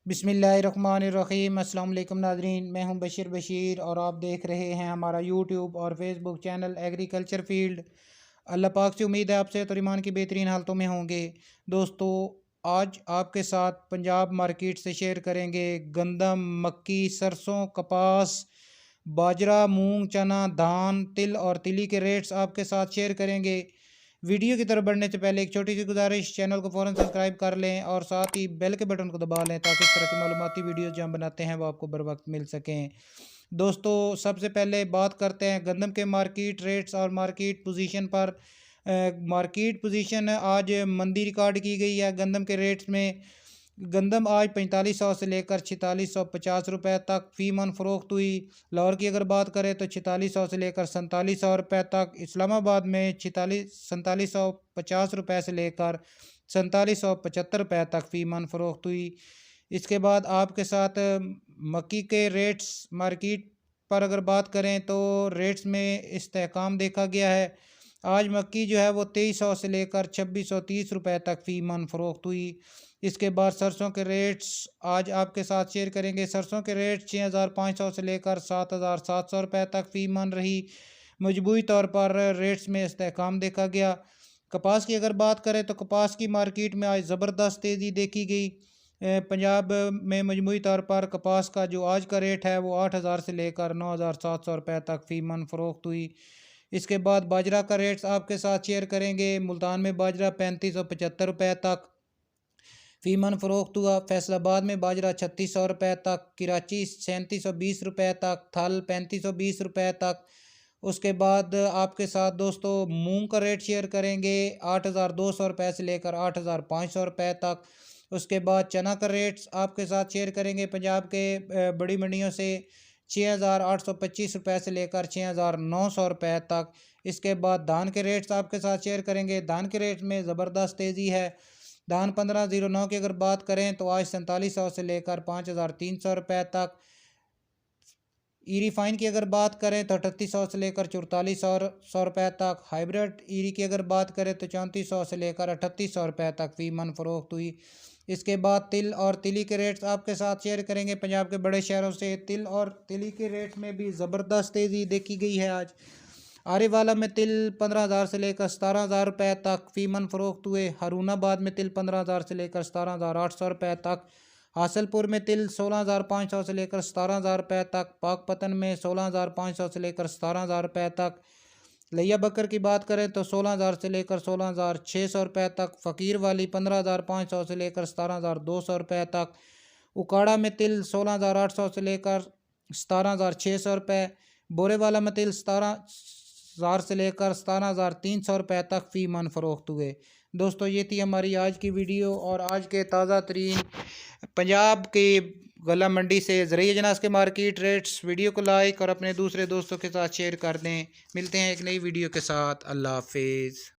बिस्मिल्लाहिर्रहमानिर्रहीम। अस्सलाम वालेकुम नाज़रीन, मैं हूं बशीर और आप देख रहे हैं हमारा यूट्यूब और फेसबुक चैनल एग्रीकल्चर फील्ड। अल्लाह पाक से उम्मीद है आपसे और ईमान की बेहतरीन हालतों में होंगे। दोस्तों, आज आपके साथ पंजाब मार्केट से शेयर करेंगे गंदम, मक्की, सरसों, कपास, बाजरा, मूंग, चना, धान, तिल और तिली के रेट्स आपके साथ शेयर करेंगे। वीडियो की तरफ बढ़ने से पहले एक छोटी सी गुजारिश, चैनल को फ़ौरन सब्सक्राइब कर लें और साथ ही बेल के बटन को दबा लें ताकि इस तरह की मालूमाती वीडियोज़ जो हम बनाते हैं वो आपको बर वक्त मिल सकें। दोस्तों, सबसे पहले बात करते हैं गंदम के मार्केट रेट्स और मार्केट पोजीशन पर। मार्केट पोजीशन आज मंदी रिकॉर्ड की गई है गंदम के रेट्स में। गंदम आज 4500 से लेकर 4650 रुपये तक फ़ी मन फ़रोख्त हुई। लाहौर की अगर बात करें तो 4600 से लेकर 4700 रुपये तक, इस्लामाबाद में 4750 रुपये से लेकर 4775 रुपये तक फ़ी मन फ़रोख्त हुई। इसके बाद आपके साथ मक्की के रेट्स मार्केट पर अगर बात करें तो रेट्स में इस्तेहकाम देखा गया है। आज मक्की जो है वो 2300 से लेकर 2630 रुपये तक फ़ी मन फ़रोख्त हुई। इसके बाद सरसों के रेट्स आज आपके साथ शेयर करेंगे। सरसों के रेट 6500 से लेकर 7700 रुपये तक फ़ी मन रही। मजबूरी तौर पर रेट्स में इस्तेहकाम देखा गया। कपास की अगर बात करें तो कपास की मार्केट में आज ज़बरदस्त तेज़ी देखी गई। पंजाब में मजमूई तौर पर कपास का जो आज का रेट है वो 8000 से लेकर 9700 रुपये तक फ़ी मन फ़रोख्त हुई। इसके बाद बाजरा का रेट्स आपके साथ शेयर करेंगे। मुल्तान में बाजरा 3575 रुपये तक फ़ी मन फ़रोख्त हुआ। फैसलाबाद में बाजरा 3600 रुपये तक, कराची 3720 रुपये तक, थल 3520 रुपये तक। उसके बाद आपके साथ दोस्तों मूंग का रेट शेयर करेंगे 8200 रुपये से लेकर 8500 रुपये तक। उसके बाद चना का रेट्स आपके साथ शेयर करेंगे पंजाब के बड़ी मंडियों से 6825 रुपये से लेकर 6900 रुपये तक। इसके बाद धान के रेट्स आपके साथ शेयर करेंगे। धान के रेट में ज़बरदस्त तेज़ी है। धान 1509 की अगर बात करें तो आज 4700 से लेकर 5300 रुपये तक। ई रिफाइन की अगर बात करें तो 3800 से लेकर 4400 रुपये तक। हाइब्रिड ईरी की अगर बात करें तो 3400 से लेकर 3800 रुपये तक फ़ी मन फ़रोख्त हुई। इसके बाद तिल और तिली के रेट्स आपके साथ शेयर करेंगे पंजाब के बड़े शहरों से। तिल और तिली के रेट्स में भी ज़बरदस्त तेज़ी देखी गई है आज। आरेवाला में तिल 15000 से लेकर 17000 रुपये तक फ़ी मन फ़रोख्त हुए। हरूनाबाद में तिल 15000 से लेकर 17800 रुपये तक। हासलपुर में तिल 16500 से लेकर 17000 रुपये तक। पाकपतन में 16500 से लेकर 17000 रुपये तक। लिया बकर की बात करें तो 16000 से लेकर 16600 रुपये तक। फ़कीर वाली 15500 से लेकर 17200 रुपये तक। उकाड़ा में तिल 16800 से लेकर 17600 रुपये। बोरेवाला में तिल 17000 से लेकर 17300 रुपये तक फ़ी मन फ़रोख्त हुए। दोस्तों, ये थी हमारी आज की वीडियो और आज के ताज़ा तरीन पंजाब की गला मंडी से ज़रिए अजनास के मार्केट रेट्स। वीडियो को लाइक और अपने दूसरे दोस्तों के साथ शेयर कर दें। मिलते हैं एक नई वीडियो के साथ। अल्लाह हाफिज़।